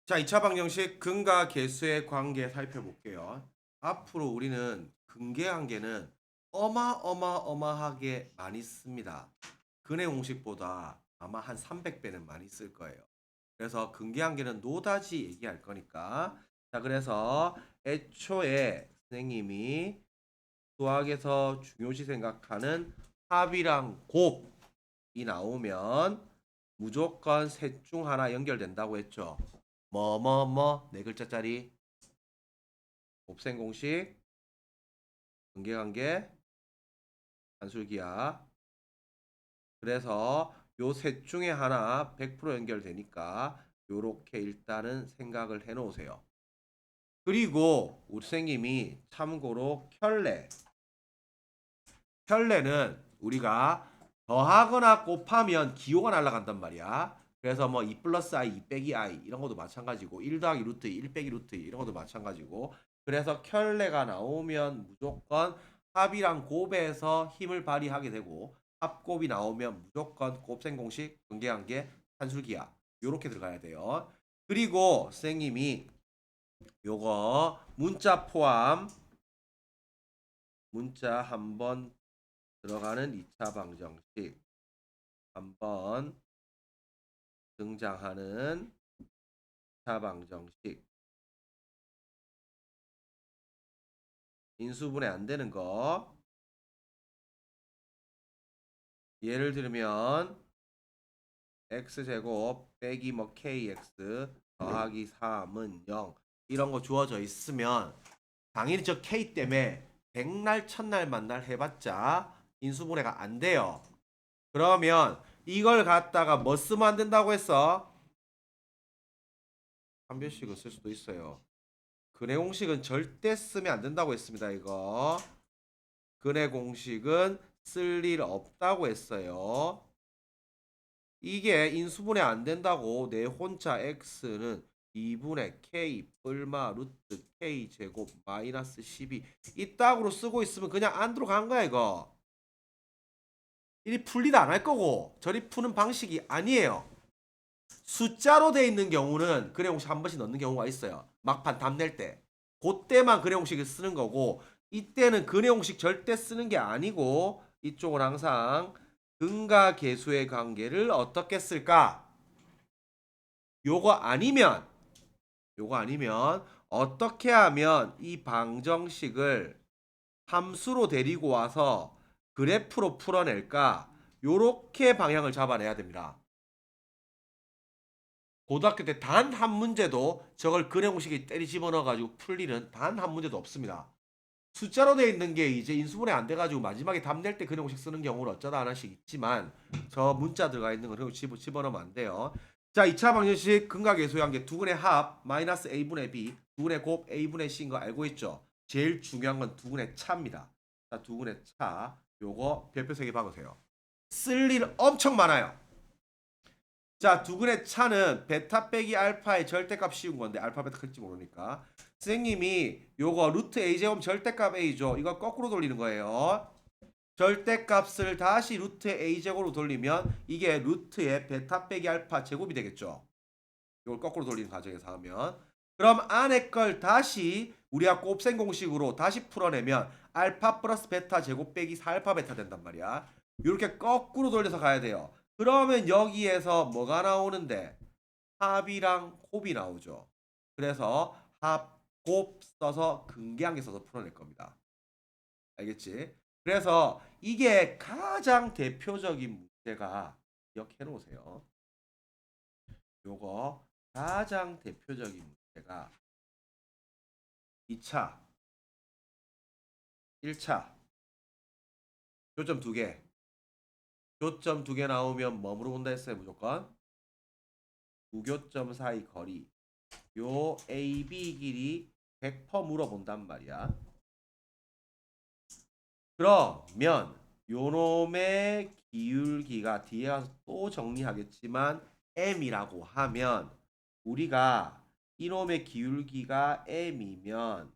자, 2차 방정식 근과 계수의 관계 살펴볼게요. 앞으로 우리는 근계관계는 어마어마하게 많이 씁니다. 근의 공식보다 아마 한 300배는 많이 쓸 거예요. 그래서 근계관계는 노다지 얘기할 거니까. 자, 그래서 애초에 선생님이 수학에서 중요시 생각하는 합이랑 곱이 나오면 무조건 셋 중 하나 연결된다고 했죠. 네 글자짜리 곱셈 공식, 관계관계, 한술기하. 그래서 요 셋 중에 하나 100% 연결되니까 요렇게 일단은 생각을 해 놓으세요. 그리고 우리 선생님이 참고로 켤레는 우리가 더하거나 곱하면 기호가 날아간단 말이야. 그래서 뭐 2 플러스 i, 2 빼기 i 이런 것도 마찬가지고 1 더하기 루트 2, 1 빼기 루트 2 이런 것도 마찬가지고. 그래서 켤레가 나오면 무조건 합이랑 곱에서 힘을 발휘하게 되고 합곱이 나오면 무조건 곱셈 공식, 관계관계, 산술기하 요렇게 들어가야 돼요. 그리고 선생님이 요거 문자 한번 들어가는 2차 방정식 한번 등장하는 2차 방정식 인수분해 안 되는 거 예를 들면 x제곱 빼기 뭐 kx 더하기 3은 0 이런 거 주어져 있으면 당연히 저 k 때문에 백날 첫날 만날 해봤자 인수분해가 안 돼요. 그러면 이걸 갖다가 뭐 쓰면 안 된다고 했어? 한 별씩은 쓸 수도 있어요. 근해 공식은 절대 쓰면 안 된다고 했습니다. 이거 근해 공식은 쓸 일 없다고 했어요. 이게 인수분해 안 된다고 내 혼자 x는 2분의 k 뿔마 루트 k 제곱 마이너스 12 이따구로 쓰고 있으면 그냥 안 들어간 거야 이거. 이리 풀리다 안 할 거고 저리 푸는 방식이 아니에요. 숫자로 돼 있는 경우는 근해 공식 한 번씩 넣는 경우가 있어요. 막판 답 낼 때. 그때만 근해 공식을 쓰는 거고 이때는 근해 공식 절대 쓰는 게 아니고 이쪽은 항상 근과 계수의 관계를 어떻게 쓸까? 요거 아니면 어떻게 하면 이 방정식을 함수로 데리고 와서 그래프로 풀어낼까? 요렇게 방향을 잡아내야 됩니다. 고등학교 때 단 한 문제도 저걸 근해 공식에 때리 집어넣어가지고 풀 일은 단 한 문제도 없습니다. 숫자로 되어 있는 게 이제 인수분해 안 돼가지고 마지막에 답 낼 때 근해 공식 쓰는 경우는 어쩌다 하나씩 있지만 저 문자 들어가 있는 거 집어넣으면 안 돼요. 자, 2차 방정식 근과 계수의 관계 두근의 합 마이너스 a분의 b 두근의 곱 a분의 c인 거 알고 있죠? 제일 중요한 건 두근의 차입니다. 자, 두근의 차 요거 별표 3개 박으세요. 쓸 일 엄청 많아요. 자, 두근의 차는 베타 빼기 알파의 절대값 씌운 건데 알파 베타 클지 모르니까 선생님이 요거 루트 a 제곱 절대값 a죠. 이거 거꾸로 돌리는 거예요. 절대값을 다시 루트 a 제곱으로 돌리면 이게 루트의 베타 빼기 알파 제곱이 되겠죠. 이걸 거꾸로 돌리는 과정에서 하면 그럼 안에 걸 다시 우리가 곱셈 공식으로 다시 풀어내면 알파 플러스 베타 제곱 빼기 4알파 베타 된단 말이야. 이렇게 거꾸로 돌려서 가야 돼요. 그러면 여기에서 뭐가 나오는데 합이랑 곱이 나오죠. 그래서 합, 곱 써서 근계한계 써서 풀어낼 겁니다. 알겠지? 그래서 이게 가장 대표적인 문제가 기억해 놓으세요. 요거 가장 대표적인 문제가 2차, 1차 교점 2개. 교점 2개 나오면 뭐 물어본다 했어요, 무조건? 무교점 사이 거리. 요 AB 길이 100% 물어본단 말이야. 그러면 요놈의 기울기가 뒤에 가서 또 정리하겠지만 m이라고 하면 우리가 이놈의 기울기가 m이면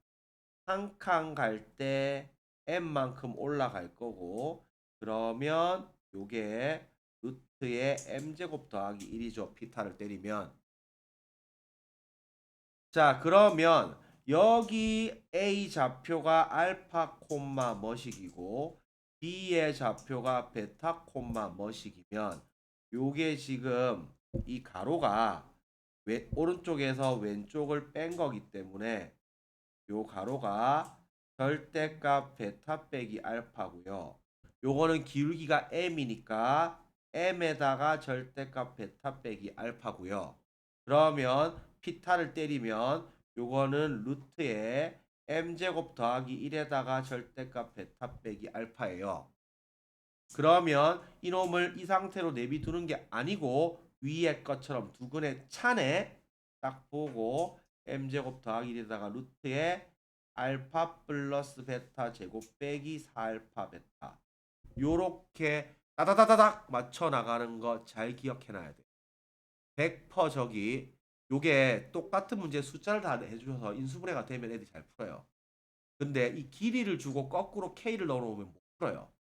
한 칸 갈 때 m만큼 올라갈 거고 그러면 요게 루트의 m제곱 더하기 1이죠. 피타를 때리면 자, 그러면 여기 A 좌표가 알파 콤마 뭐식이고 B의 좌표가 베타 콤마 뭐식이면 요게 지금 이 가로가 오른쪽에서 왼쪽을 뺀 거기 때문에 요 가로가 절대값 베타 빼기 알파고요. 요거는 기울기가 m이니까 m에다가 절대값 베타 빼기 알파고요. 그러면 피타를 때리면 요거는 루트에 m제곱 더하기 1에다가 절대값 베타 빼기 알파예요. 그러면 이놈을 이 상태로 내비두는 게 아니고 위에 것처럼 두근의 차네 딱 보고 m제곱 더하기 1에다가 루트에 알파 플러스 베타 제곱 빼기 4알파 베타 요렇게 따다다다닥 맞춰 나가는 거 잘 기억해 놔야 돼. 100% 저기 요게 똑같은 문제 숫자를 다 해주셔서 인수분해가 되면 애들이 잘 풀어요. 근데 이 길이를 주고 거꾸로 K를 넣어놓으면 못 풀어요.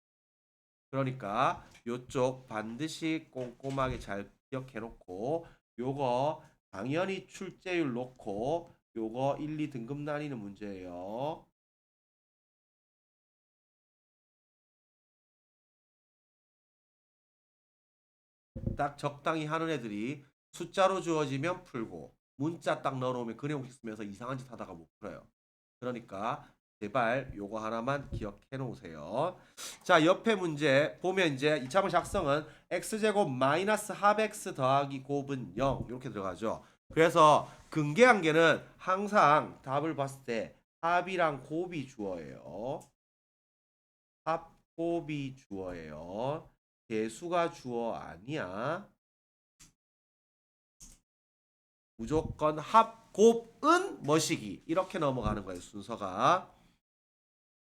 그러니까 요쪽 반드시 꼼꼼하게 잘 기억해 놓고 요거 당연히 출제율 놓고 요거 1, 2등급 나뉘는 문제예요. 딱 적당히 하는 애들이 숫자로 주어지면 풀고 문자 딱 넣어놓으면 그래공식 쓰면서 이상한 짓 하다가 못 풀어요. 그러니까 제발 요거 하나만 기억해 놓으세요. 자, 옆에 문제 보면 이제 2차원 작성은 x제곱 마이너스 합 x 더하기 곱은 0 이렇게 들어가죠. 그래서 근계한계는 항상 답을 봤을 때 합이랑 곱이 주어예요. 합, 곱이 주어예요. 개수가 주어 아니야. 무조건 합, 곱은 뭐시기 이렇게 넘어가는 거예요. 순서가.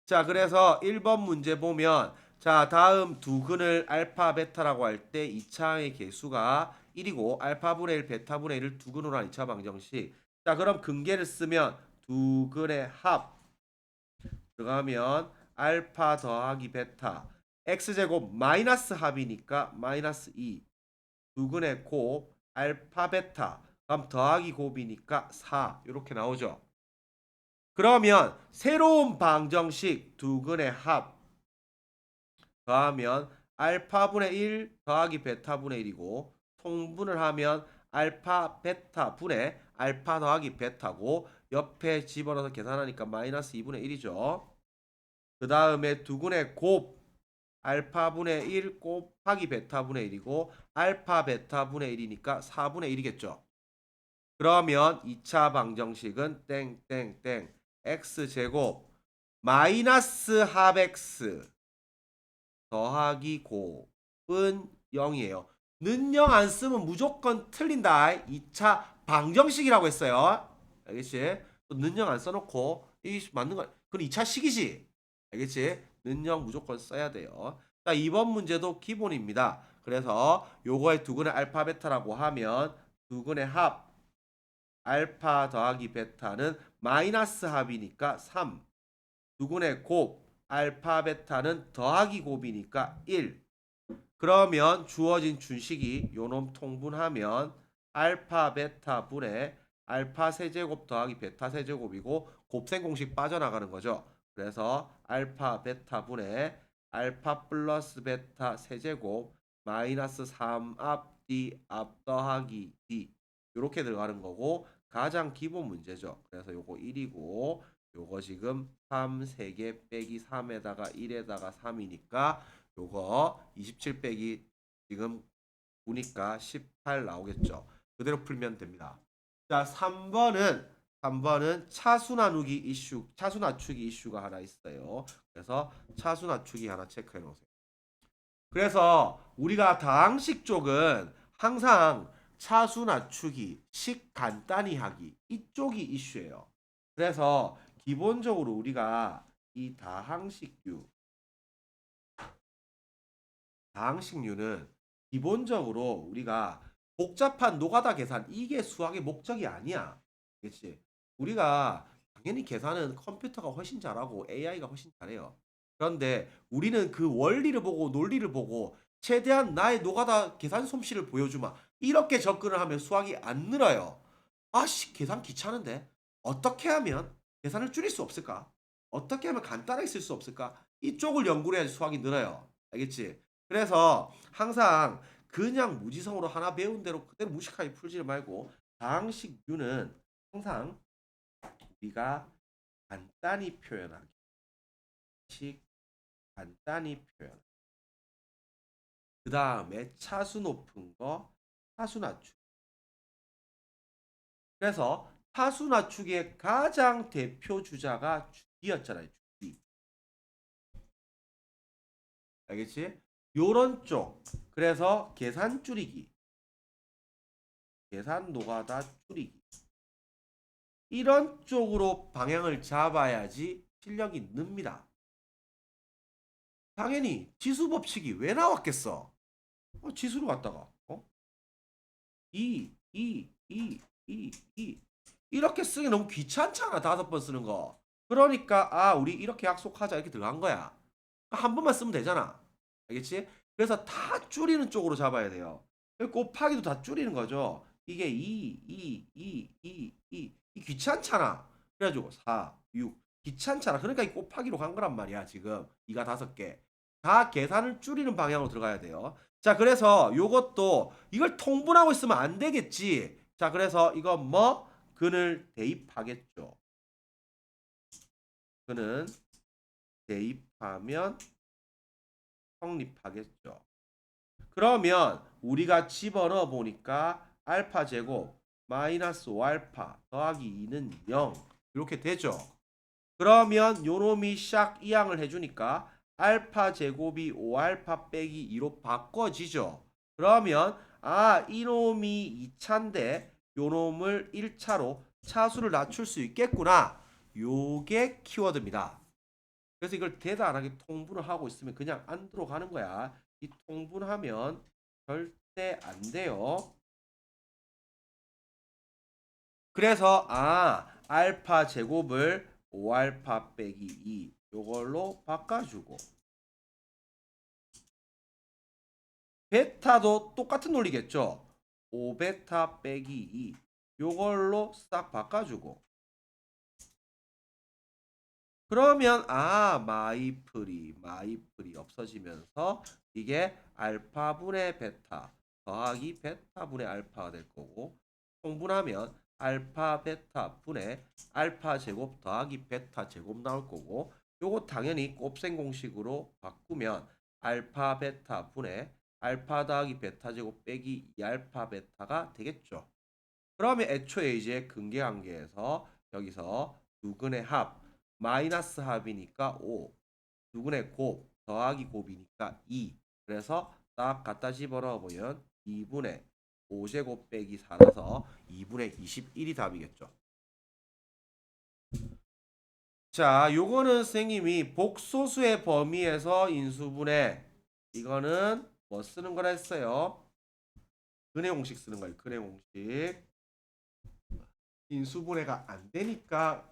자, 그래서 1번 문제 보면 자, 다음 두 근을 알파, 베타라고 할 때 2차의 개수가 1이고 알파분의 1, 베타분의 1을 두 근으로 한 2차 방정식. 자, 그럼 근계를 쓰면 두 근의 합 들어가면 알파 더하기 베타 x제곱 마이너스 합이니까 마이너스 2 두 근의 곱 알파 베타 그럼 더하기 곱이니까 4 이렇게 나오죠. 그러면 새로운 방정식 두 근의 합 더하면 알파분의 1 더하기 베타분의 1이고 통분을 하면 알파 베타 분의 알파 더하기 베타고 옆에 집어넣어서 계산하니까 마이너스 2분의 1이죠. 그 다음에 두근의 곱 알파분의 1 곱하기 베타분의 1이고 알파 베타분의 1이니까 4분의 1이겠죠. 그러면 2차 방정식은 땡땡땡 x제곱 마이너스 합 x 더하기 곱은 0이에요. 는 0 안 쓰면 무조건 틀린다. 2차 방정식이라고 했어요. 알겠지? 는 0 안 써놓고 이 맞는 거 그건 2차 식이지. 알겠지? 는 0 무조건 써야 돼요. 자, 2번 문제도 기본입니다. 그래서 요거의 두근의 알파 베타라고 하면 두근의 합 알파 더하기 베타는 마이너스 합이니까 3. 두근의 곱 알파 베타는 더하기 곱이니까 1. 그러면 주어진 준식이 요놈 통분하면 알파 베타 분의 알파 세제곱 더하기 베타 세제곱이고 곱셈 공식 빠져나가는 거죠. 그래서 알파 베타 분의 알파 플러스 베타 세제곱 마이너스 3앞 D 앞 더하기 D 이렇게 들어가는 거고 가장 기본 문제죠. 그래서 요거 1이고 요거 지금 3 3개 빼기 3에다가 1에다가 3이니까 요거 27 빼기 지금 9니까 18 나오겠죠. 그대로 풀면 됩니다. 자, 3번은 차수 나누기 이슈, 차수 낮추기 이슈가 하나 있어요. 그래서 차수 낮추기 하나 체크해 놓으세요. 그래서 우리가 다항식 쪽은 항상 차수 낮추기, 식 간단히 하기 이쪽이 이슈예요. 그래서 기본적으로 우리가 이 다항식류는 기본적으로 우리가 복잡한 노가다 계산 이게 수학의 목적이 아니야. 그렇지? 우리가 당연히 계산은 컴퓨터가 훨씬 잘하고 AI가 훨씬 잘해요. 그런데 우리는 그 원리를 보고 논리를 보고 최대한 나의 노가다 계산 솜씨를 보여주마. 이렇게 접근을 하면 수학이 안 늘어요. 아씨 계산 귀찮은데 어떻게 하면 계산을 줄일 수 없을까? 어떻게 하면 간단하게 쓸 수 없을까? 이쪽을 연구를 해야지 수학이 늘어요. 알겠지? 그래서 항상 그냥 무지성으로 하나 배운 대로 그대로 무식하게 풀지 말고 방식 U는 항상 우리가 간단히 표현하기, 간단히 표현. 그 다음에 차수 높은 거, 차수 낮추기. 그래서 차수 낮추기의 가장 대표 주자가 주기였잖아요. 주기. 알겠지? 요런 쪽. 그래서 계산 줄이기. 계산 노가다 줄이기. 이런 쪽으로 방향을 잡아야지 실력이 늡니다. 당연히 지수 법칙이 왜 나왔겠어? 지수로 갔다가 2, 2, 2, 2, 2 이렇게 쓰기 너무 귀찮잖아. 5번 쓰는 거. 그러니까 우리 이렇게 약속하자 이렇게 들어간 거야. 한 번만 쓰면 되잖아. 알겠지? 그래서 다 줄이는 쪽으로 잡아야 돼요. 곱하기도 다 줄이는 거죠. 이게 2, 2, 2, 2, 2. 이 귀찮잖아. 그래가지고 4, 6. 귀찮잖아. 그러니까 이 곱하기로 간 거란 말이야. 지금 이가 5개. 다 계산을 줄이는 방향으로 들어가야 돼요. 자, 그래서 요것도 이걸 통분하고 있으면 안 되겠지. 자, 그래서 이거 뭐 근을 대입하겠죠. 근은 대입하면 성립하겠죠. 그러면 우리가 집어넣어 보니까 알파 제곱 마이너스 5알파 더하기 2는 0 이렇게 되죠. 그러면 요놈이 샥 이항을 해주니까 알파 제곱이 5알파 빼기 2로 바꿔지죠. 그러면 이놈이 2차인데 요놈을 1차로 차수를 낮출 수 있겠구나. 요게 키워드입니다. 그래서 이걸 대다 안 하게 통분을 하고 있으면 그냥 안 들어가는 거야. 이 통분하면 절대 안 돼요. 그래서 알파 제곱을 5알파 빼기 2 요걸로 바꿔주고 베타도 똑같은 논리겠죠. 5베타 빼기 2 요걸로 싹 바꿔주고 그러면 마이풀이 없어지면서 이게 알파분의 베타 더하기 베타분의 알파가 될 거고 통분하면 알파 베타 분의 알파 제곱 더하기 베타 제곱 나올 거고 요거 당연히 곱셈 공식으로 바꾸면 알파 베타 분의 알파 더하기 베타 제곱 빼기 2알파 베타가 되겠죠. 그러면 애초에 이제 근계관계에서 여기서 두근의 합 마이너스 합이니까 5 두근의 곱 더하기 곱이니까 2 그래서 딱 갖다 집어넣어 보면 2분의 5제곱 빼기 4라서 2분의 21이 답이겠죠. 자, 요거는 선생님이 복소수의 범위에서 인수분해 이거는 뭐 쓰는 거라 했어요? 근해 공식 쓰는 거예요. 근해 공식. 인수분해가 안 되니까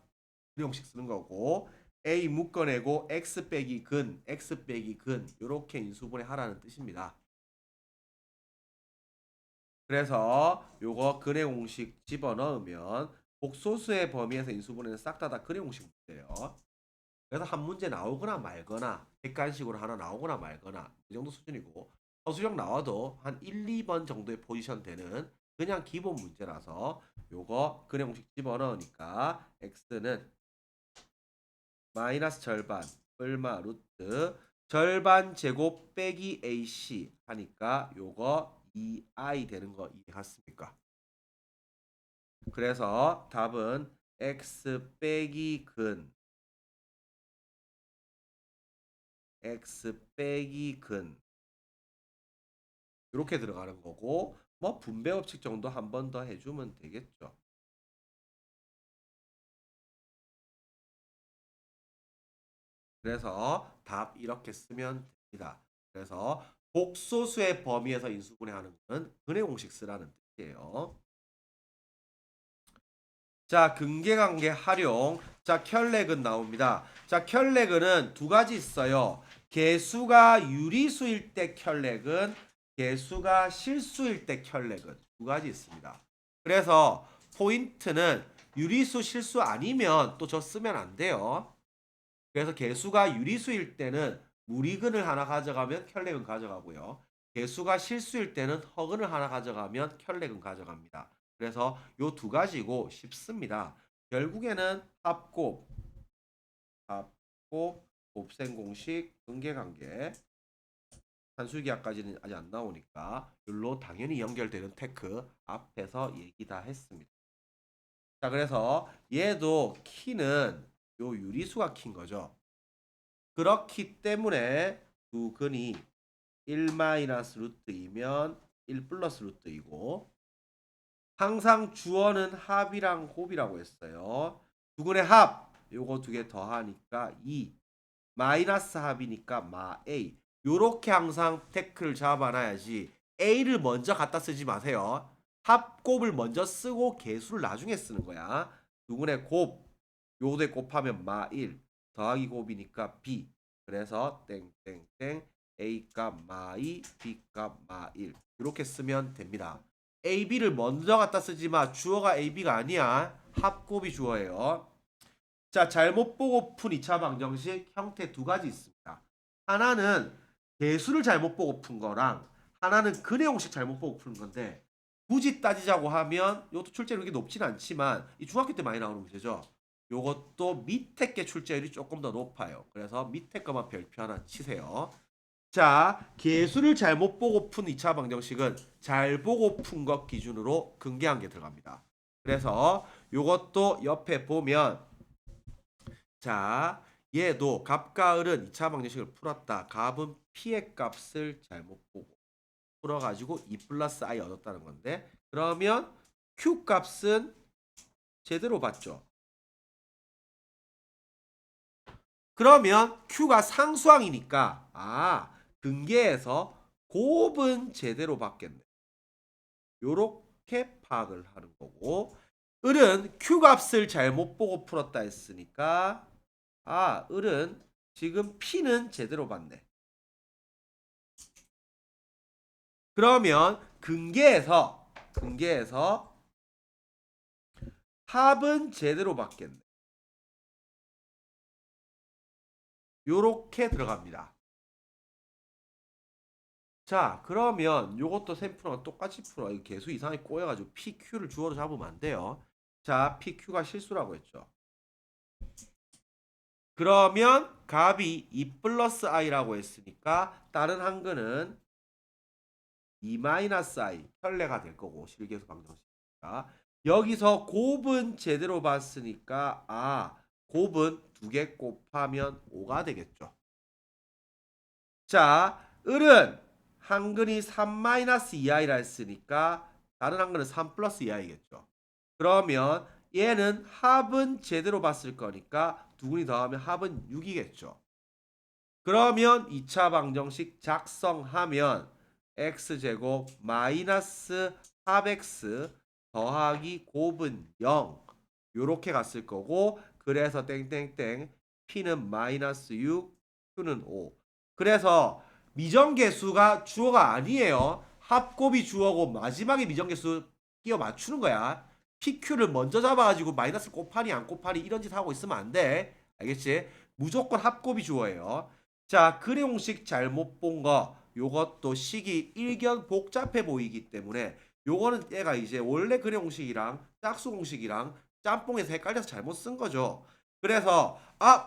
근해 공식 쓰는 거고 A 묶어내고 X 빼기 근, X 빼기 근 요렇게 인수분해 하라는 뜻입니다. 그래서 요거 근해 공식 집어넣으면 복소수의 범위에서 인수분해는 싹 다 근해 공식 문제예요. 그래서 한 문제 나오거나 말거나 객관식으로 하나 나오거나 말거나 이 정도 수준이고 서술형 나와도 한 1, 2번 정도의 포지션 되는 그냥 기본 문제라서 요거 근해 공식 집어넣으니까 x는 마이너스 절반 얼마 루트 절반 제곱 빼기 ac 하니까 요거 2i 되는 거 이해갔습니까? 그래서 답은 x 빼기 근 x 빼기 근 이렇게 들어가는 거고 뭐 분배 법칙 정도 한 번 더 해주면 되겠죠. 그래서 답 이렇게 쓰면 됩니다. 그래서 복소수의 범위에서 인수분해하는 것은 근해 공식 쓰라는 뜻이에요. 자, 근계관계 활용. 자, 켤레근 나옵니다. 자, 켤레근은 두 가지 있어요. 개수가 유리수일 때 켤레근, 개수가 실수일 때 켤레근 두 가지 있습니다. 그래서 포인트는 유리수 실수 아니면 또 저 쓰면 안 돼요. 그래서 개수가 유리수일 때는 무리근을 하나 가져가면 켤레근 가져가고요. 개수가 실수일 때는 허근을 하나 가져가면 켤레근 가져갑니다. 그래서 요 두 가지고 쉽습니다. 결국에는 합곱, 곱셈 공식, 근계관계, 산술기하까지는 아직 안 나오니까 율로 당연히 연결되는 테크 앞에서 얘기 다 했습니다. 자, 그래서 얘도 키는 요 유리수가 키인 거죠. 그렇기 때문에 두 근이 1 마이너스 루트이면 1 플러스 루트이고 항상 주어는 합이랑 곱이라고 했어요. 두 근의 합 요거 두 개 더하니까 2 마이너스 합이니까 마 A 요렇게 항상 태클을 잡아놔야지 A를 먼저 갖다 쓰지 마세요. 합곱을 먼저 쓰고 개수를 나중에 쓰는 거야. 두 근의 곱 요거에 곱하면 마 1 더하기 곱이니까 B 그래서 땡땡땡 A값 마 2 B값 마 1 이렇게 쓰면 됩니다. A, B를 먼저 갖다 쓰지 마. 주어가 A, B가 아니야. 합곱이 주어예요. 자, 잘못 보고 푼 2차 방정식 형태 두 가지 있습니다. 하나는 개수를 잘못 보고 푼 거랑 하나는 근의 공식 잘못 보고 푸는 건데 굳이 따지자고 하면 이것도 출제율이 그렇게 높진 않지만 이 중학교 때 많이 나오는 문제죠. 요것도 밑에 게 출제율이 조금 더 높아요. 그래서 밑에 거만 별표 하나 치세요. 자, 개수를 잘못 보고 푼 2차 방정식은 잘 보고 푼 것 기준으로 근계한 게 들어갑니다. 그래서 요것도 옆에 보면 자, 얘도 값과 을은 2차 방정식을 풀었다. 값은 p의 값을 잘못 보고 풀어가지고 2 플러스 i 얻었다는 건데 그러면 q 값은 제대로 봤죠. 그러면 q가 상수항이니까 근계에서 곱은 제대로 받겠네. 요렇게 파악을 하는 거고 을은 q 값을 잘못 보고 풀었다 했으니까 을은 지금 p는 제대로 받네. 그러면 근계에서 합은 제대로 받겠네. 요렇게 들어갑니다. 자, 그러면 요것도 샘플랑 똑같이 풀어. 이 개수 이상하게 꼬여가지고 PQ를 주어로 잡으면 안 돼요. 자, PQ가 실수라고 했죠. 그러면 값이 2 플러스 i라고 했으니까 다른 한글은 2 마이너스 i 혈례가 될 거고 실계수 방정식이니까 여기서 곱은 제대로 봤으니까 곱은 두 개 곱하면 5가 되겠죠. 자, 을은 한근이 3 마이너스 2i라 했으니까 다른 한근은 3 플러스 2i겠죠. 그러면 얘는 합은 제대로 봤을 거니까 두 근이 더하면 합은 6이겠죠. 그러면 2차 방정식 작성하면 x제곱 마이너스 합x 더하기 곱은 0 요렇게 갔을 거고 그래서 땡땡땡 p는 마이너스 6 q는 5 그래서 미정계수가 주어가 아니에요. 합곱이 주어고 마지막에 미정계수 끼워 맞추는 거야. PQ를 먼저 잡아가지고 마이너스 곱하니 안 곱하니 이런 짓 하고 있으면 안 돼. 알겠지? 무조건 합곱이 주어예요. 자, 근의 공식 잘못 본 거 요것도 식이 일견 복잡해 보이기 때문에 요거는 얘가 이제 원래 근의 공식이랑 짝수 공식이랑 짬뽕에서 헷갈려서 잘못 쓴 거죠. 그래서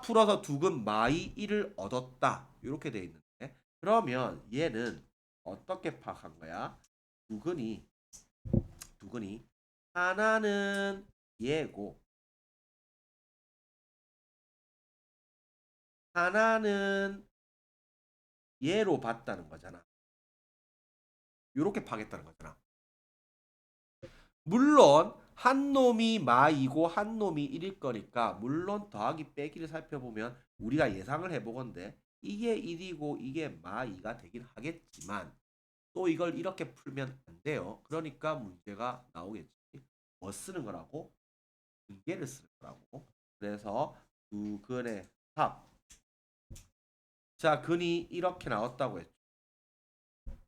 풀어서 두근 마이 1을 얻었다. 이렇게 돼 있는데 그러면 얘는 어떻게 파악한 거야? 두근이 하나는 얘고 하나는 얘로 봤다는 거잖아. 이렇게 파겠다는 거잖아. 물론 한 놈이 마이고 한 놈이 1일 거니까 물론 더하기 빼기를 살펴보면 우리가 예상을 해보건데 이게 1이고 이게 마2가 되긴 하겠지만 또 이걸 이렇게 풀면 안 돼요. 그러니까 문제가 나오겠지. 뭐 쓰는 거라고? 근계를 쓰는 거라고. 그래서 두 근의 합. 자, 근이 이렇게 나왔다고 했죠.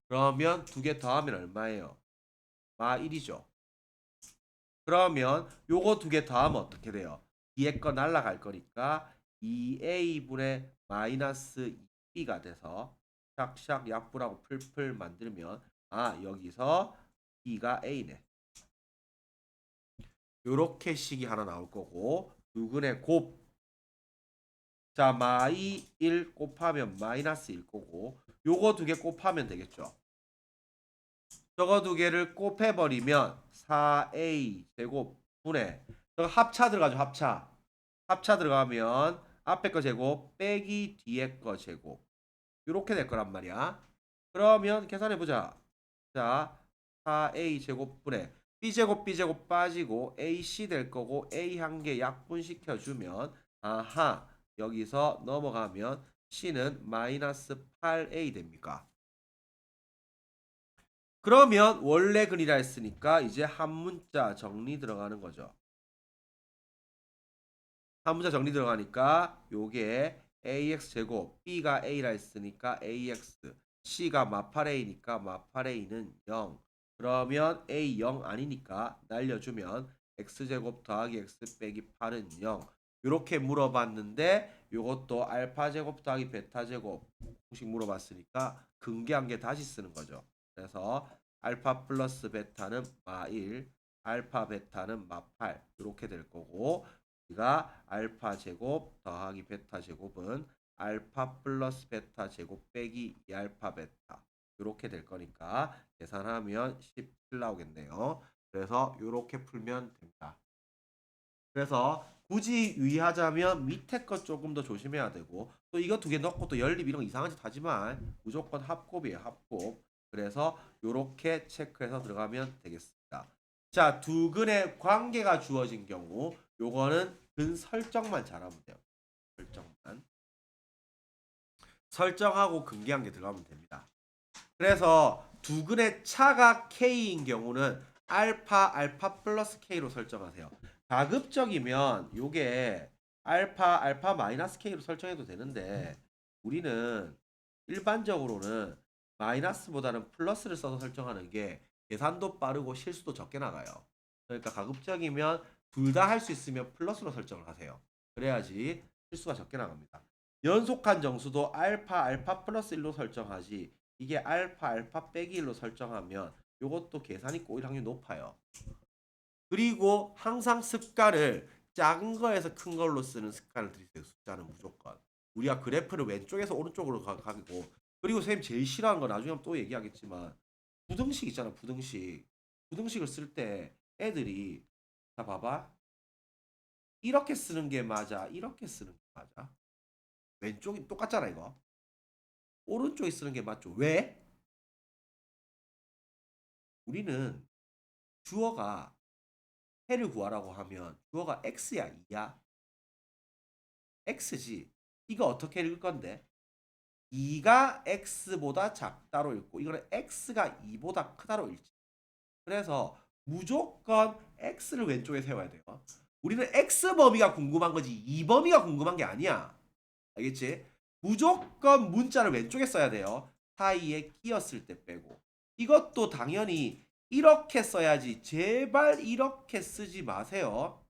그러면 두 개 더하면 얼마예요? 마 1이죠. 그러면 요거 두 개 더하면 어떻게 돼요? 뒤에 거 날라갈 거니까 2a분의 마이너스 2b가 돼서 샥샥 약분하고 풀풀 만들면 아 여기서 b가 a네. 요렇게 식이 하나 나올 거고 누구네 곱. 자 마이 1 곱하면 마이너스 1 거고 요거 두 개 곱하면 되겠죠. 저거 두 개를 곱해버리면 4a 제곱 분의 저거 합차 들어가죠. 합차 들어가면 앞에 거 제곱 빼기 뒤에 거 제곱 이렇게 될 거란 말이야. 그러면 계산해보자. 자 4a 제곱분의 b제곱 빠지고 ac 될 거고 a 한 개 약분시켜주면 아하 여기서 넘어가면 c는 마이너스 8a 됩니까? 그러면 원래 근이라 했으니까 이제 한 문자 정리 들어가는 거죠. 한 문자 정리 들어가니까 요게 ax 제곱 b가 a라 했으니까 ax c가 마팔 a니까 마팔 a는 0. 그러면 a 0 아니니까 날려주면 x제곱 더하기 x 빼기 8은 0. 요렇게 물어봤는데 요것도 알파 제곱 더하기 베타 제곱 공식 물어봤으니까 근계한 개 다시 쓰는 거죠. 그래서 알파 플러스 베타는 마1 알파 베타는 마8 이렇게 될 거고 우리가 알파 제곱 더하기 베타 제곱은 알파 플러스 베타 제곱 빼기 2알파 베타 이렇게 될 거니까 계산하면 17 나오겠네요. 그래서 이렇게 풀면 됩니다. 그래서 굳이 유의하자면 밑에 것 조금 더 조심해야 되고 또 이거 두 개 넣고 또 연립 이런 거 이상한 짓 하지만 무조건 합곱이에요. 합곱. 그래서 이렇게 체크해서 들어가면 되겠습니다. 자, 두 근의 관계가 주어진 경우 요거는 근 설정만 잘하면 돼요. 설정만. 설정하고 근계한계 들어가면 됩니다. 그래서 두 근의 차가 K인 경우는 알파 플러스 K로 설정하세요. 가급적이면 요게 알파 마이너스 K로 설정해도 되는데 우리는 일반적으로는 마이너스보다는 플러스를 써서 설정하는 게 계산도 빠르고 실수도 적게 나가요. 그러니까 가급적이면 둘 다 할 수 있으면 플러스로 설정을 하세요. 그래야지 실수가 적게 나갑니다. 연속한 정수도 알파 플러스 1로 설정하지 이게 알파 빼기 1로 설정하면 이것도 계산이 꼬일 확률이 높아요. 그리고 항상 습관을 작은 거에서 큰 걸로 쓰는 습관을 들이세요. 숫자는 무조건. 우리가 그래프를 왼쪽에서 오른쪽으로 가고 그리고 선생님 제일 싫어하는 거 나중에 또 얘기하겠지만 부등식 있잖아. 부등식. 부등식을 쓸 때 애들이 자 봐봐. 이렇게 쓰는 게 맞아. 이렇게 쓰는 게 맞아. 왼쪽이 똑같잖아 이거. 오른쪽에 쓰는 게 맞죠. 왜? 우리는 주어가 해를 구하라고 하면 주어가 x야 2야 x지. 이거 어떻게 읽을 건데 2가 x보다 작다로 읽고 이거는 x가 2보다 크다로 읽지. 그래서 무조건 x를 왼쪽에 세워야 돼요. 우리는 x 범위가 궁금한 거지 2 범위가 궁금한 게 아니야. 알겠지? 무조건 문자를 왼쪽에 써야 돼요. 사이에 끼었을 때 빼고. 이것도 당연히 이렇게 써야지. 제발 이렇게 쓰지 마세요.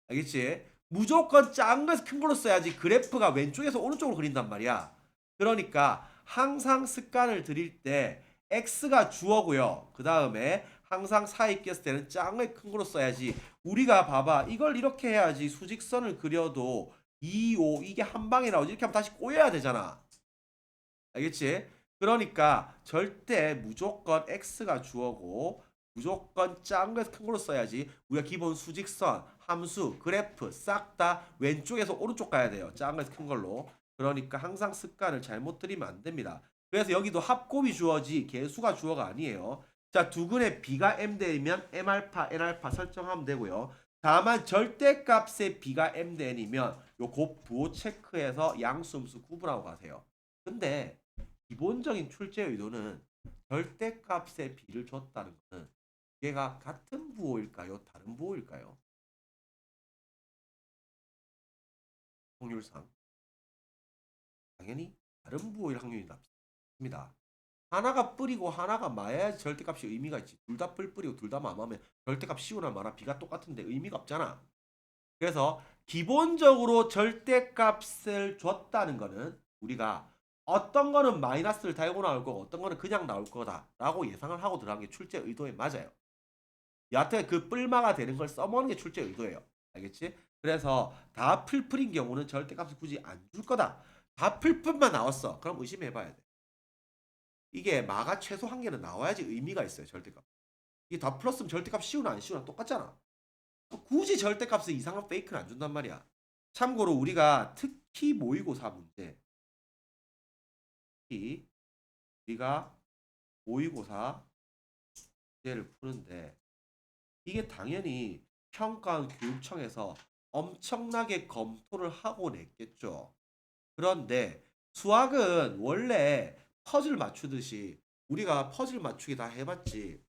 알겠지? 무조건 작은 거에서 큰 걸로 써야지 그래프가 왼쪽에서 오른쪽으로 그린단 말이야. 그러니까 항상 습관을 들일 때 x가 주어고요. 그 다음에 항상 사이 끼었을 때는 작은 거에 큰 걸로 써야지. 우리가 봐봐. 이걸 이렇게 해야지 수직선을 그려도 2, 5 이게 한 방에 나오지. 이렇게 하면 다시 꼬여야 되잖아. 알겠지? 그러니까 절대 무조건 x가 주어고 무조건 작은 거에서 큰 걸로 써야지. 우리가 기본 수직선, 함수, 그래프 싹 다 왼쪽에서 오른쪽 가야 돼요. 작은 거에서 큰 걸로. 그러니까 항상 습관을 잘못 들이면 안 됩니다. 그래서 여기도 합곱이 주어지 개수가 주어가 아니에요. 자, 두 근의 b가 m 되면 m알파, n알파 설정하면 되고요. 다만 절대값의 b가 m 대 n이면 요 곱 부호 체크해서 양수음수 구분하고 가세요. 근데 기본적인 출제 의도는 절대값의 b를 줬다는 것은 얘가 같은 부호일까요? 다른 부호일까요? 확률상 당연히 다른 부호일 확률이 높습니다. 하나가 뿔이고 하나가 마야지 절대값이 의미가 있지. 둘 다 뿔뿔이고 둘 다 마마면 절대값 씌우나 마나 비가 똑같은데 의미가 없잖아. 그래서 기본적으로 절대값을 줬다는 거는 우리가 어떤 거는 마이너스를 달고 나올 거고 어떤 거는 그냥 나올 거다라고 예상을 하고 들어간 게 출제 의도에 맞아요. 여하튼 그 뿔마가 되는 걸 써먹는 게 출제 의도예요. 알겠지? 그래서 다 풀풀인 경우는 절대값을 굳이 안 줄 거다. 다 풀풀만 나왔어. 그럼 의심해봐야 돼. 이게 마가 최소 한 개는 나와야지 의미가 있어요. 절대값. 이게 다 플러스면 절대값 씌우나 안 씌우나 똑같잖아. 굳이 절대값을 이상한 페이크를 안 준단 말이야. 참고로 우리가 특히 모의고사 문제, 특히 우리가 모의고사 문제를 푸는데 이게 당연히 평가원 교육청에서 엄청나게 검토를 하고 냈겠죠. 그런데 수학은 원래 퍼즐 맞추듯이 우리가 퍼즐 맞추기 다 해봤지.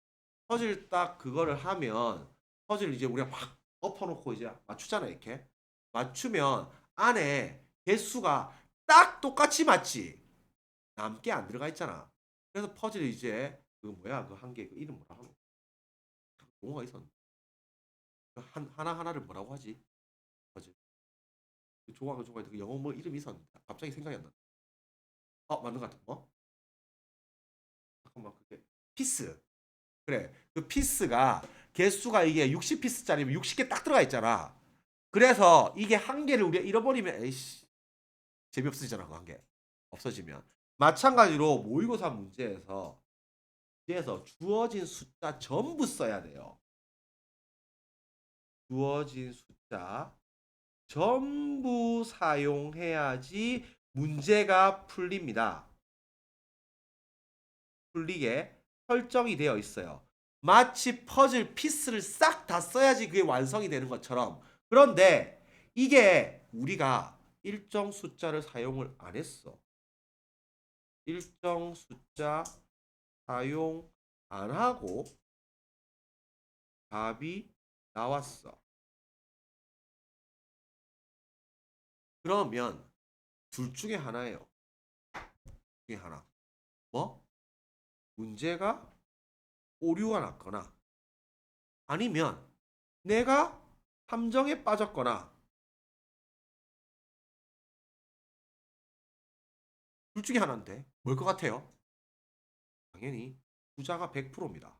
퍼즐 딱 그거를 하면 퍼즐 이제 우리가 막 엎어놓고 이제 맞추잖아 이렇게. 맞추면 안에 개수가 딱 똑같이 맞지. 남게 안 들어가 있잖아. 그래서 퍼즐이 이제 그 뭐야 그 한 개 그 이름 뭐라 하노? 용어가 있었는데 하나하나를 뭐라고 하지? 퍼즐. 그 조각을 조각에 그 영어 뭐 이름이 있었는데 갑자기 생각이 안 나. 맞는 것 같아. 뭐? 잠깐만 그게 피스. 그래. 그 피스가 개수가 이게 60피스짜리면 60개 딱 들어가 있잖아. 그래서 이게 한 개를 우리가 잃어버리면 에이씨 재미없어지잖아 그 한 개. 없어지면. 마찬가지로 모의고사 문제에서 주어진 숫자 전부 써야 돼요. 주어진 숫자 전부 사용해야지 문제가 풀립니다. 풀리게 설정이 되어 있어요. 마치 퍼즐 피스를 싹 다 써야지 그게 완성이 되는 것처럼. 그런데 이게 우리가 일정 숫자를 사용을 안 했어. 일정 숫자 사용 안 하고 답이 나왔어. 그러면 둘 중에 하나예요. 둘 중에 하나. 뭐? 문제가 오류가 났거나 아니면 내가 함정에 빠졌거나 둘 중에 하나인데 뭘 것 같아요? 당연히 부자가 100%입니다.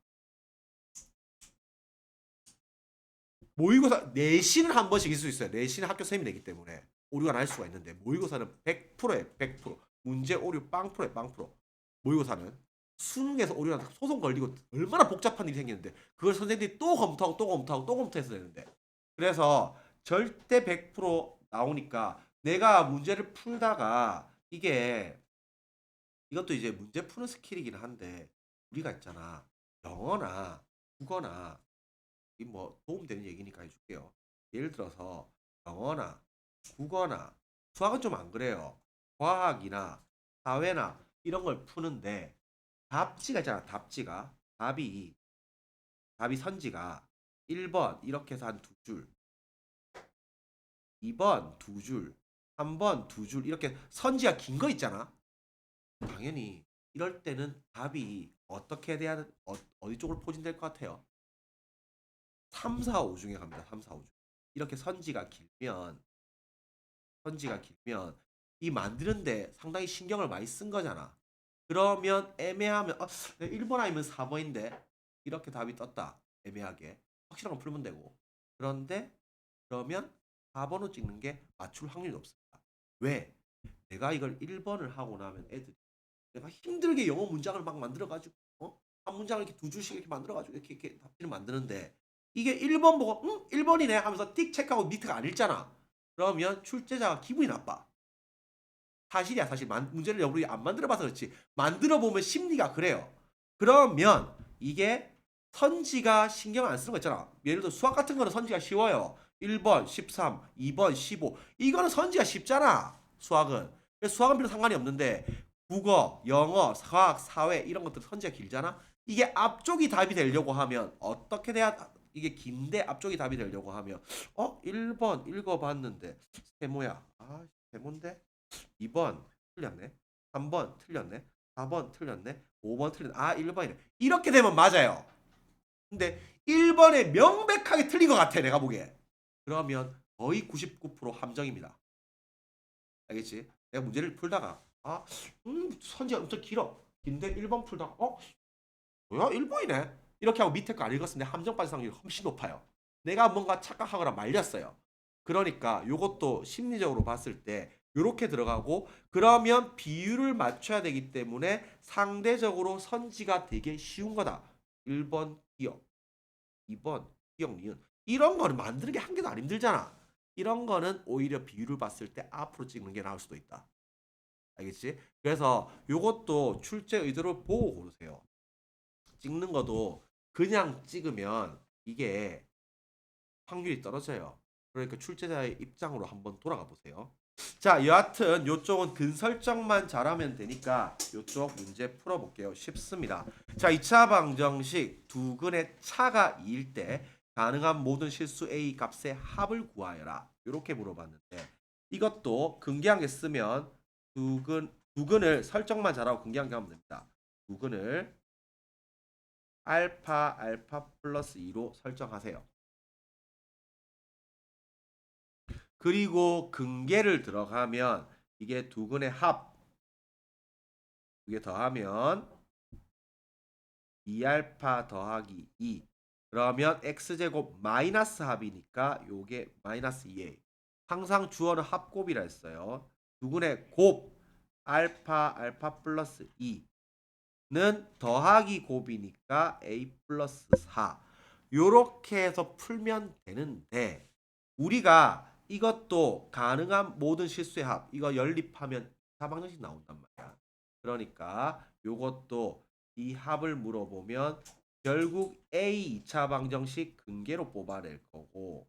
모의고사 내신은 한 번씩 있을 수 있어요. 내신은 학교 선생님이 내기 때문에 오류가 날 수가 있는데 모의고사는 100%에 100%. 문제 오류 빵프로에 빵프로. 모의고사는 수능에서 오류가 소송 걸리고 얼마나 복잡한 일이 생기는데 그걸 선생님들이 또 검토하고 또 검토하고 또 검토해서 되는데 그래서 절대 100% 나오니까 내가 문제를 풀다가 이게 이것도 이제 문제 푸는 스킬이긴 한데 우리가 있잖아 영어나 국어나 이 뭐 도움되는 얘기니까 해줄게요. 예를 들어서 영어나 국어나 수학은 좀 안 그래요. 과학이나 사회나 이런 걸 푸는데 답지가 있잖아. 답지가 답이 선지가 1번 이렇게 해서 한 두 줄, 2번 두 줄, 3번 두 줄 이렇게 선지가 긴 거 있잖아. 당연히 이럴 때는 답이 어떻게 돼야 어디 쪽으로 포진될 것 같아요? 3, 4, 5 중에 갑니다. 3, 4, 5 중. 이렇게 선지가 길면 이 만드는데 상당히 신경을 많이 쓴 거잖아. 그러면 애매하면 1번 아니면 4번인데 이렇게 답이 떴다. 애매하게. 확실한 건 풀면 되고. 그런데 그러면 4번을 찍는 게 맞출 확률이 높습니다. 왜? 내가 이걸 1번을 하고 나면 애들이 내가 힘들게 영어 문장을 막 만들어가지고 한 문장을 이렇게 두 줄씩 이렇게 만들어가지고 이렇게 답지를 만드는데 이게 1번 보고 1번이네 하면서 띡 체크하고 밑에가 안 읽잖아. 그러면 출제자가 기분이 나빠. 사실이야 사실 문제를 우리 안 만들어봐서 그렇지 만들어 보면 심리가 그래요. 그러면 이게 선지가 신경 안 쓰는 거 있잖아. 예를 들어 수학 같은 거는 선지가 쉬워요. 1번 13, 2번 15 이거는 선지가 쉽잖아. 수학은. 그래서 수학은 별로 상관이 없는데 국어, 영어, 과학, 사회 이런 것들 선지가 길잖아. 이게 앞쪽이 답이 되려고 하면 어떻게 돼야 이게 긴데 앞쪽이 답이 되려고 하면 1번 읽어봤는데 세모야. 세모인데 2번 틀렸네. 3번 틀렸네. 4번 틀렸네. 5번 틀렸네. 아, 1번이네. 이렇게 되면 맞아요. 근데 1번에 명백하게 틀린 것 같아, 내가 보기에. 그러면 거의 99% 함정입니다. 알겠지? 내가 문제를 풀다가 선지가 엄청 길어. 긴데 1번 풀다가 뭐야? 1번이네. 이렇게 하고 밑에 거 안 읽었으면 내 함정 발생 확률이 훨씬 높아요. 내가 뭔가 착각하거나 말렸어요. 그러니까 요것도 심리적으로 봤을 때 요렇게 들어가고 그러면 비율을 맞춰야 되기 때문에 상대적으로 선지가 되게 쉬운 거다. 1번 기억, 2번 기억, 니은. 이런 거는 만드는 게 한 개도 안 힘들잖아. 이런 거는 오히려 비율을 봤을 때 앞으로 찍는 게 나을 수도 있다. 알겠지? 그래서 요것도 출제 의도를 보고 고르세요. 찍는 것도 그냥 찍으면 이게 확률이 떨어져요. 그러니까 출제자의 입장으로 한번 돌아가 보세요. 자, 여하튼 요쪽은 근 설정만 잘하면 되니까 요쪽 문제 풀어볼게요. 쉽습니다. 자, 2차 방정식 두 근의 차가 2일 때 가능한 모든 실수 A 값의 합을 구하여라. 이렇게 물어봤는데 이것도 근계항에 쓰면 두 근을 설정만 잘하고 근계항 하면 됩니다. 두 근을 알파 플러스 2로 설정하세요. 그리고 근계를 들어가면 이게 두 근의 합, 두개 더하면 2알파 더하기 2. 그러면 x제곱 마이너스 합이니까 요게 마이너스 2a. 항상 주어는 합곱이라 했어요. 두 근의 곱 알파 플러스 2는 더하기 곱이니까 a 플러스 4. 요렇게 해서 풀면 되는데 우리가 이것도 가능한 모든 실수의 합 이거 연립하면 4방정식 나온단 말이야. 그러니까 요것도 이 합을 물어보면 결국 A 2차 방정식 근계로 뽑아낼 거고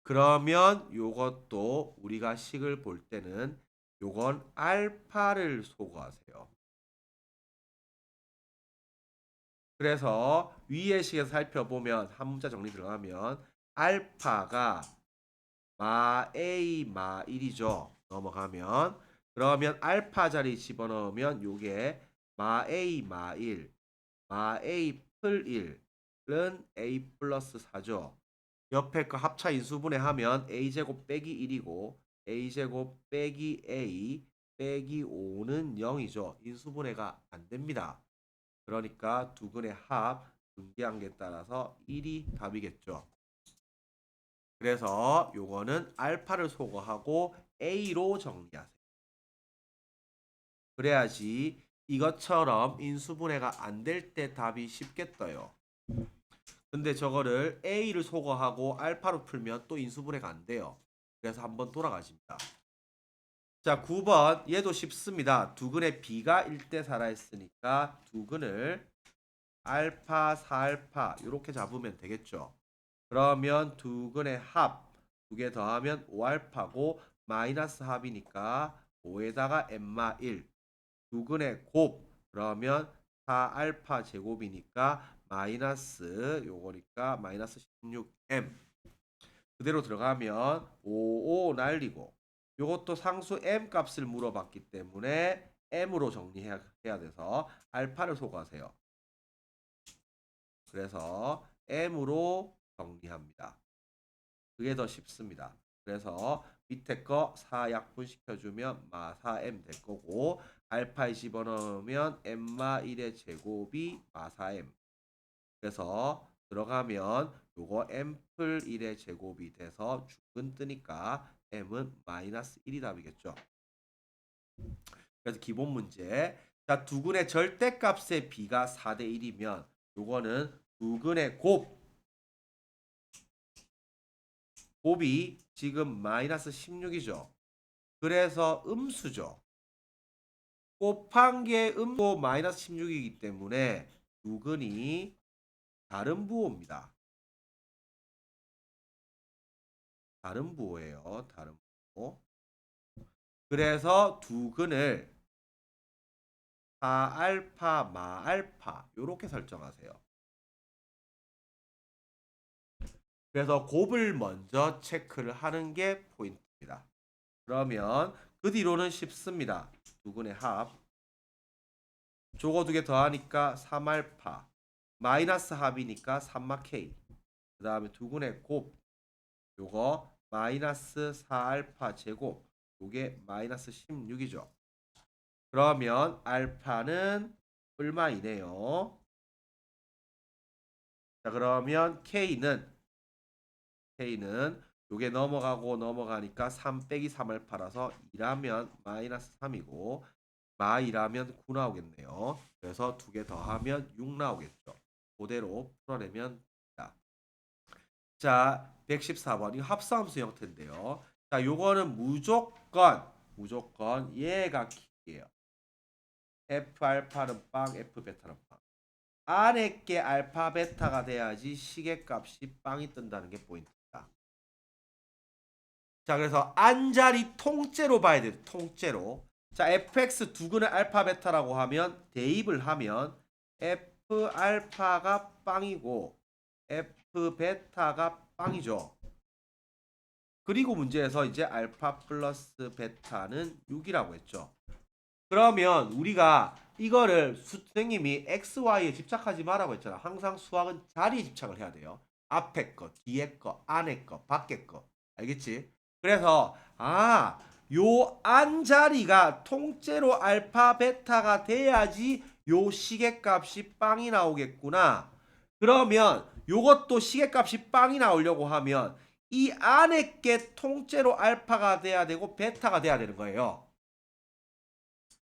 그러면 요것도 우리가 식을 볼 때는 요건 알파를 소거하세요. 그래서 위의 식에서 살펴보면 한 문자 정리 들어가면 알파가 마 A 마 1이죠. 넘어가면 그러면 알파 자리 집어넣으면 요게 마 A 마 1, 마 A 풀 1은 A 플러스 4죠. 옆에 거 합차 인수분해하면 A제곱 빼기 1이고 A제곱 빼기 A 빼기 5는 0이죠. 인수분해가 안 됩니다. 그러니까 두 근의 합 분계한계에 따라서 1이 답이겠죠. 그래서 요거는 알파를 소거하고 A로 정리하세요. 그래야지 이것처럼 인수분해가 안 될 때 답이 쉽게 떠요. 근데 저거를 A를 소거하고 알파로 풀면 또 인수분해가 안 돼요. 그래서 한번 돌아가십니다. 자, 9번 얘도 쉽습니다. 두 근의 B가 1대 4라 했으니까 두 근을 알파 4알파 이렇게 잡으면 되겠죠. 그러면 두 근의 합 두 개 더하면 5알파고 마이너스 합이니까 5에다가 엠마 1 두 근의 곱 그러면 4알파 제곱이니까 마이너스 요거니까 마이너스 16m 그대로 들어가면 55 날리고 요것도 상수 m 값을 물어봤기 때문에 m으로 정리해야 돼서 알파를 소거하세요. 그래서 m으로 정리합니다. 그게 더 쉽습니다. 그래서 밑에 거 4 약분시켜주면 마 4m 될 거고 알파에 집어넣으면 m마 1의 제곱이 마 4m 그래서 들어가면 요거 m플 1의 제곱이 돼서 죽은 뜨니까 m은 마이너스 1이 답이겠죠. 그래서 기본 문제 자 두근의 절대값의 b가 4대 1이면 요거는 두근의 곱이 지금 마이너스 16이죠. 그래서 음수죠. 곱한 게 음수 마이너스 16이기 때문에 두근이 다른 부호입니다. 다른 부호예요. 다른 부호. 그래서 두근을 4알파 마알파 이렇게 설정하세요. 그래서 곱을 먼저 체크를 하는 게 포인트입니다. 그러면 그 뒤로는 쉽습니다. 두근의 합. 조거 두 개 더하니까 3알파. 마이너스 합이니까 3마K. 그 다음에 두근의 곱. 요거 마이너스 4알파 제곱. 요게 마이너스 16이죠. 그러면 알파는 얼마이네요. 자, 그러면 K는 요게 넘어가고 넘어가니까 3 빼기 3알파라서 2라면 마이너스 3이고 마이라면 9 나오겠네요. 그래서 두 개 더하면 6 나오겠죠. 그대로 풀어내면 됩니다. 자, 114번 이거 합성함수 형태인데요. 자, 요거는 무조건 얘가 킥이에요. F 알파는 빵, F 베타는 빵. 안에 게 알파 베타가 돼야지 시계값이 빵이 뜬다는 게 포인트입니다. 자, 그래서 안자리 통째로 봐야 돼요. 통째로. 자, fx 두근의 알파 베타라고 하면 대입을 하면 f 알파가 빵이고 f 베타가 빵이죠. 그리고 문제에서 이제 알파 플러스 베타는 6이라고 했죠. 그러면 우리가 이거를 선생님이 XY에 집착하지 마라고 했잖아. 항상 수학은 자리에 집착을 해야 돼요. 앞에 거, 뒤에 거, 안에 거, 밖에 거. 알겠지? 그래서 요 안자리가 통째로 알파 베타가 돼야지 요 시계값이 빵이 나오겠구나. 그러면 요것도 시계값이 빵이 나오려고 하면 이 안에 게 통째로 알파가 돼야 되고 베타가 돼야 되는 거예요.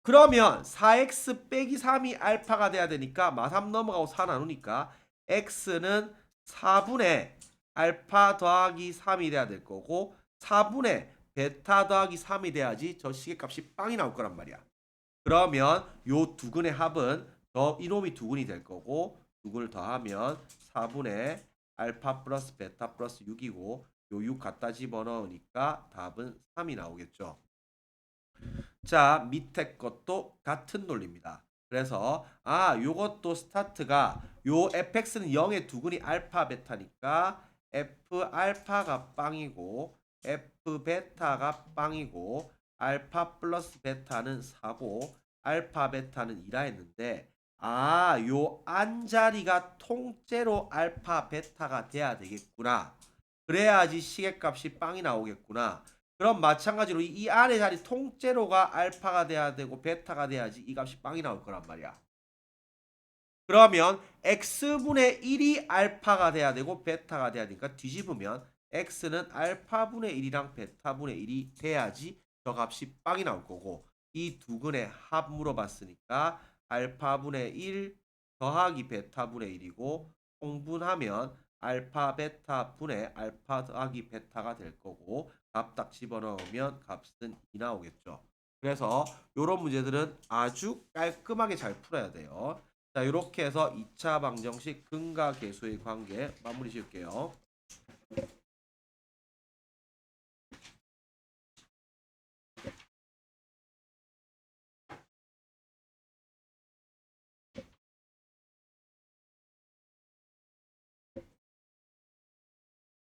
그러면 4x 빼기 3이 알파가 돼야 되니까 마3 넘어가고 4 나누니까 x는 4분의 알파 더하기 3이 돼야 될 거고 4분의 베타 더하기 3이 돼야지 저 시계값이 빵이 나올 거란 말이야. 그러면 요 두근의 합은 이놈이 두근이 될 거고 두근을 더하면 4분의 알파 플러스 베타 플러스 6이고 요 6 갖다 집어넣으니까 답은 3이 나오겠죠. 자, 밑에 것도 같은 논리입니다. 그래서 요것도 스타트가 요 fx는 0의 두근이 알파 베타니까 f 알파가 빵이고 f 베타가 빵이고 알파 플러스 베타는 4고 알파 베타는 2라 했는데 요 안자리가 통째로 알파 베타가 돼야 되겠구나. 그래야지 시계값이 빵이 나오겠구나. 그럼 마찬가지로 이 안에 자리 통째로가 알파가 돼야 되고 베타가 돼야지 이 값이 빵이 나올 거란 말이야. 그러면 x분의 1이 알파가 돼야 되고 베타가 돼야 되니까 뒤집으면 x는 알파분의 1이랑 베타분의 1이 돼야지 저 값이 빵이 나올 거고 이 두근의 합 물어봤으니까 알파분의 1 더하기 베타분의 1이고 통분하면 알파 베타 분의 알파 더하기 베타가 될 거고 값 딱 집어넣으면 값은 2 나오겠죠. 그래서 이런 문제들은 아주 깔끔하게 잘 풀어야 돼요. 자, 이렇게 해서 2차 방정식 근과 계수의 관계 마무리 지을게요.